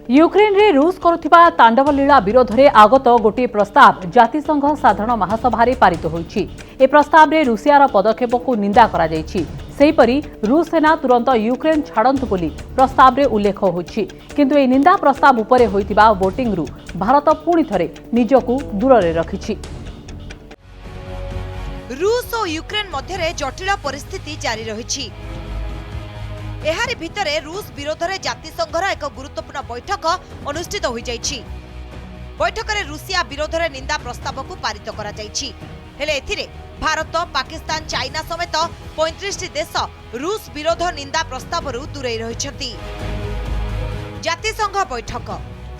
Ukraine रे रूस करुथिबा तांडव लीला विरोध में आगत गोटे प्रस्ताव जातिसंघ साधारण महासभा पारित होईछि। ए प्रस्ताव रे रूसियार पदक्षेप को निंदा करा जायछि। सेहीपरि रूस सेना तुरंत यूक्रेन छाड़ंतु बोली प्रस्ताव रे उल्लेख होईछि। किंतु ए निंदा प्रस्ताव उपरे होइतिबा वोटिंग रु भारत पुणी थरे निजकु दूर रे रखिछि। रूस और यूक्रेन मध्य जटिल परिस्थिति जारी रही। एहारी भितरे रूस विरोध में जातिसंघर एक गुरुत्वपूर्ण बैठक अनुष्ठित हो जाइछि। बैठक में रूसिया विरोध में निंदा प्रस्ताव को पारित करा जाइछि। हेले एथिरे भारत, पाकिस्तान, चाइना समेत 35 देश रूस विरोध निंदा प्रस्ताव दूरे रहिछंती। जातिसंघ बैठक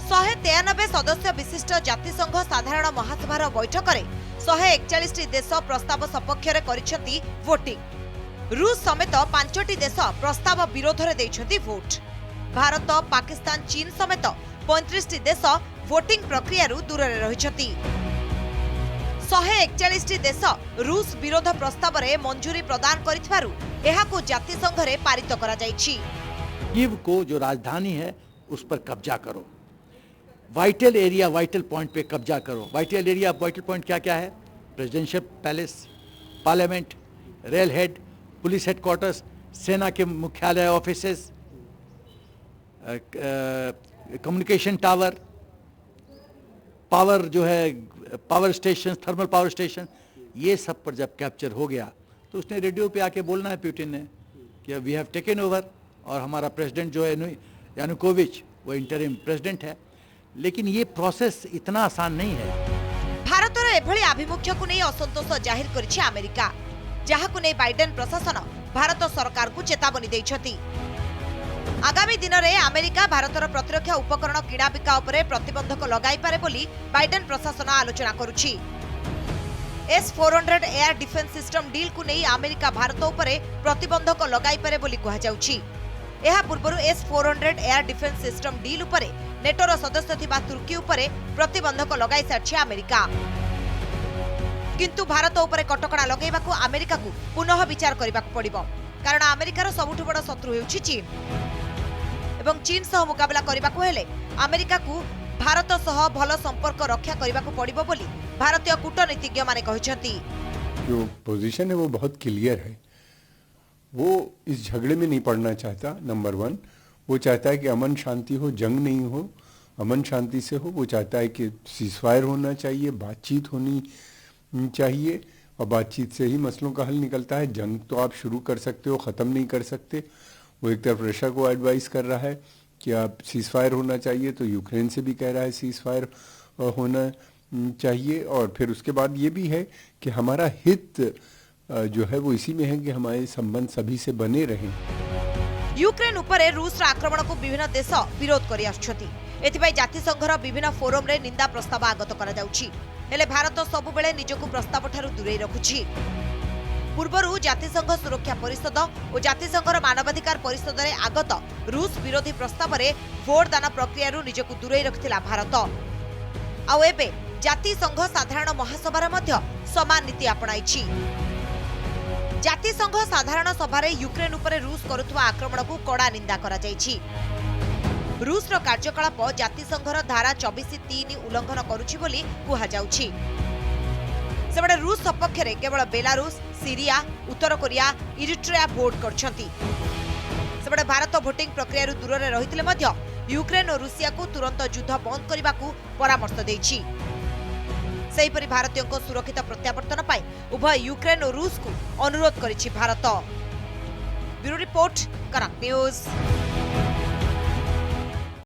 193 सदस्य विशिष्ट जातिसंघ साधारण महासभार बैठक में 141 देश प्रस्ताव सपक्ष में करिसेंती वोटिंग। रूस समेत 5टी देश प्रस्ताव विरोध में देइछंती वोट। भारत, पाकिस्तान, चीन समेत 35 देश वोटिंग प्रक्रिया दूर में रहिछंती। 141 देश रूस विरोध प्रस्ताव में मंजूरी प्रदान करिथबारु एहाकु जातिसंघ रे पारित करा जाइछि। कीव को जो राजधानी है उस पर कब्जा करो, वाइटल एरिया, वाइटल पॉइंट पे कब्जा करो। वाइटल एरिया, वाइटल पॉइंट क्या क्या है? Presidential palace, parliament, rail head, police headquarters, सेना के मुख्यालय ऑफिसेस, कम्युनिकेशन टावर, पावर जो है power station, thermal power station, ये सब पर जब कैप्चर हो गया तो उसने रेडियो पे आके बोलना है पुतिन ने कि वी हैव टेकन ओवर। और हमारा प्रेसिडेंट जो है यानुकोविच वो इंटरिम प्रेसिडेंट है। लेकिन ये प्रोसेस इतना आसान नहीं है। भारतर एभली आभिमुख्य को नहीं असंतोष जाहिर करिछि अमेरिका, जहाकु नै बाइडेन प्रशासन भारत सरकार को चेतावनी दैछथि। आगामी दिन में अमेरिका भारतर प्रतिरक्षा उपकरण किणा बिका उपरे प्रतिबंधक लगाई पारे बोली बाइडेन प्रशासन आलोचना करुछि। S-400 air defence system deal को नहीं अमेरिका भारत उपरे प्रतिबंधक लगाई पारे बोली कहा जाउछि। एहा पूर्वरु S-400 air defence system deal उपरे नेटोर सदस्य थिबा तुर्की उपरे प्रतिबंधक लगाई सारछि अमेरिका। किंतु भारत उपरे कटकणा लगेबाकू अमेरिका को पुनः विचार करबाकू पड़िबो, कारण अमेरिकार सबुठु बड़ शत्रु हेउछि चीन। एवं चीन सह मुकाबला करबाकू हेले अमेरिका को भारत सह भल संपर्क रक्षा करबाकू पड़िबो बोली भारतीय कूटनीतिज्ञ माने कहिसेंती। जो पोजीशन है वो बहुत क्लियर है। वो इस झगड़े में नहीं पड़ना चाहता। नंबर 1, वो चाहता है कि अमन शांति हो, जंग नहीं हो, अमन शांति से हो। वो चाहता है कि सीजफायर होना चाहिए, बातचीत होनी चाहिए, और बातचीत से ही मसलों का हल निकलता है। जंग तो आप शुरू कर सकते हो, ख़त्म नहीं कर सकते। वो एक तरफ रशिया को एडवाइस कर रहा है कि आप सीजफायर होना चाहिए, तो यूक्रेन से भी कह रहा है सीजफायर होना चाहिए। और फिर उसके बाद ये भी है कि हमारा हित जो है वो इसी में है कि हमारे संबंध सभी से बने रहें। यूक्रेन उपरे रूस आक्रमण को विभिन्न देश विरोध करि आछथि। एथिबाई जातिसंघर विभिन्न फोरम रे निंदा प्रस्ताव आगत करा जाउछि। हेले भारत सबुबेले निजकु प्रस्ताव ठारू दूरे रखुछि। पूर्वरु जातिसंघ सुरक्षा परिषद और जातिसंघर मानवाधिकार परिषद रे आगत रूस विरोधी प्रस्ताव रे भोट दान प्रक्रिया निजकु दूरे रखिथिला भारत। आउ एबे जातिसंघ साधारण महासभा मध्य समान नीति अपनाइछि। जातिसंघ साधारण सभा यूक्रेन उपरे रूस करुथुवा आक्रमण को कड़ा निंदा करा जाइछि। रूस रो कार्यकलाप जातिसंघर धारा 24(3) उल्लंघन करुछि बोली कुहा जाउछि। सेबडे रूस सपक्ष रे केवल बेलारूस, सीरिया, उत्तर कोरिया, इरिट्रिया भोट करछंती। सेबडे भारत भोटिंग प्रक्रिया दूर रे रहिथिले मध्य यूक्रेन और रूसिया को तुरंत युद्ध बंद करबाकू परामर्श दैछि। सेहीपरि भारतीयों को सुरक्षित प्रत्यावर्तन पाई उभय यूक्रेन और रूस को अनुरोध करिछि भारत। ब्यूरो रिपोर्ट, कनक न्यूज।